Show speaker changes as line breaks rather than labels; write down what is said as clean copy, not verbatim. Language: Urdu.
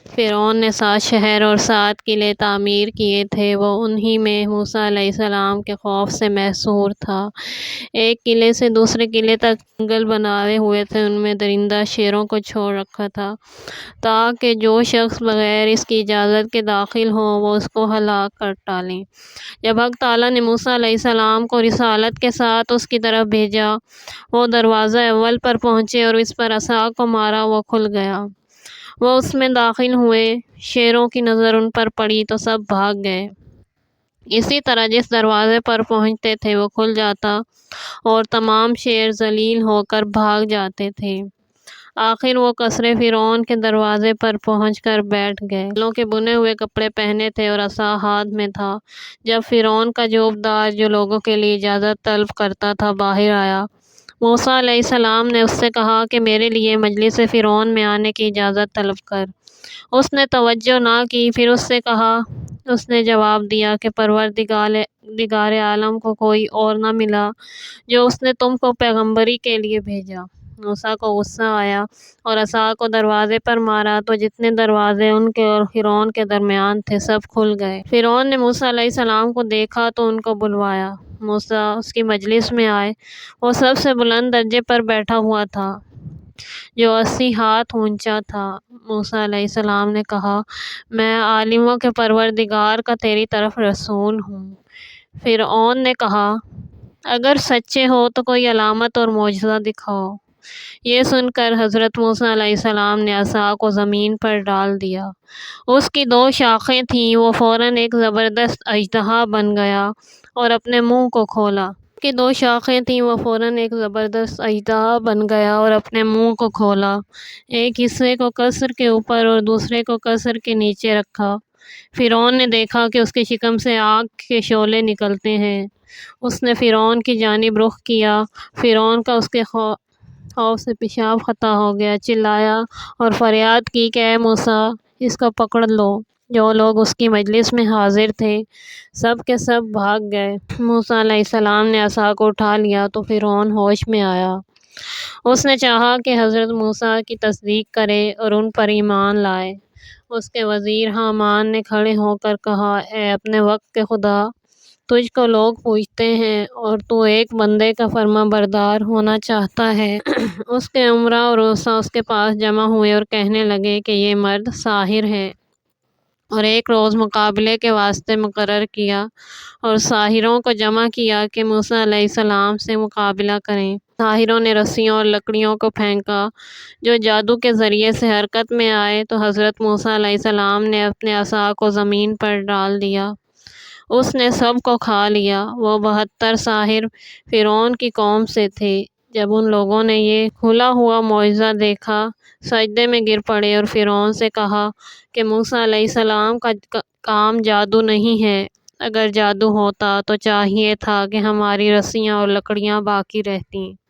فرعون نے 7 شہر اور 7 قلعے تعمیر کیے تھے، وہ انہی میں موسیٰ علیہ السلام کے خوف سے محصور تھا۔ ایک قلعے سے دوسرے قلعے تک جنگل بنائے ہوئے تھے، ان میں درندہ شیروں کو چھوڑ رکھا تھا تاکہ جو شخص بغیر اس کی اجازت کے داخل ہو وہ اس کو ہلاک کر ڈالیں۔ جب حق تعالیٰ نے موسیٰ علیہ السلام کو رسالت کے ساتھ اس کی طرف بھیجا، وہ دروازہ اول پر پہنچے اور اس پر عصا کو مارا، وہ کھل گیا۔ وہ اس میں داخل ہوئے، شیروں کی نظر ان پر پڑی تو سب بھاگ گئے۔ اسی طرح جس دروازے پر پہنچتے تھے وہ کھل جاتا اور تمام شیر ذلیل ہو کر بھاگ جاتے تھے۔ آخر وہ قصر فرعون کے دروازے پر پہنچ کر بیٹھ گئے۔ بالوں کے بنے ہوئے کپڑے پہنے تھے اور عصا ہاتھ میں تھا۔ جب فرعون کا جوبدار، جو لوگوں کے لیے اجازت طلب کرتا تھا، باہر آیا، موسیٰ علیہ السلام نے اس سے کہا کہ میرے لیے مجلس فرعون میں آنے کی اجازت طلب کر۔ اس نے توجہ نہ کی، پھر اس سے کہا۔ اس نے جواب دیا کہ پروردگار عالم کو کوئی اور نہ ملا جو اس نے تم کو پیغمبری کے لیے بھیجا۔ موسیٰ کو غصہ آیا اور عصا کو دروازے پر مارا تو جتنے دروازے ان کے اور فرعون کے درمیان تھے سب کھل گئے۔ فرعون نے موسیٰ علیہ السلام کو دیکھا تو ان کو بلوایا۔ موسیٰ اس کی مجلس میں آئے۔ وہ سب سے بلند درجے پر بیٹھا ہوا تھا جو 80 ہاتھ اونچا تھا۔ موسیٰ علیہ السلام نے کہا، میں عالموں کے پروردگار کا تیری طرف رسول ہوں۔ فرعون نے کہا، اگر سچے ہو تو کوئی علامت اور معجزہ دکھاؤ۔ یہ سن کر حضرت موسیٰ علیہ السلام نے عصا کو زمین پر ڈال دیا۔ اس کی 2 شاخیں تھیں، وہ فوراً ایک زبردست اژدہا بن گیا اور اپنے منہ کو کھولا۔ ایک حصے کو قصر کے اوپر اور دوسرے کو قصر کے نیچے رکھا۔ فرعون نے دیکھا کہ اس کی شکم سے آگ کے شعلے نکلتے ہیں۔ اس نے فرعون کی جانب رخ کیا۔ فرعون کا اس کے خوف سے پیشاب خطا ہو گیا، چلایا اور فریاد کی کہ اے موسیٰ، اس کو پکڑ لو۔ جو لوگ اس کی مجلس میں حاضر تھے سب کے سب بھاگ گئے۔ موسیٰ علیہ السلام نے عصا کو اٹھا لیا تو فرعون ہوش میں آیا۔ اس نے چاہا کہ حضرت موسیٰ کی تصدیق کرے اور ان پر ایمان لائے۔ اس کے وزیر حامان نے کھڑے ہو کر کہا، اے اپنے وقت کے خدا، تجھ کو لوگ پوجتے ہیں اور تو ایک بندے کا فرما بردار ہونا چاہتا ہے۔ اس کے امراء اور رؤساء اس کے پاس جمع ہوئے اور کہنے لگے کہ یہ مرد ساحر ہے، اور ایک روز مقابلے کے واسطے مقرر کیا اور ساحروں کو جمع کیا کہ موسیٰ علیہ السلام سے مقابلہ کریں۔ ساحروں نے رسیوں اور لکڑیوں کو پھینکا جو جادو کے ذریعے سے حرکت میں آئے تو حضرت موسیٰ علیہ السلام نے اپنے عصا کو زمین پر ڈال دیا۔ اس نے سب کو کھا لیا۔ وہ 72 ساحر فرعون کی قوم سے تھے۔ جب ان لوگوں نے یہ کھلا ہوا معجزہ دیکھا، سجدے میں گر پڑے اور فرعون سے کہا کہ موسیٰ علیہ السلام کا کام جادو نہیں ہے۔ اگر جادو ہوتا تو چاہیے تھا کہ ہماری رسیاں اور لکڑیاں باقی رہتیں۔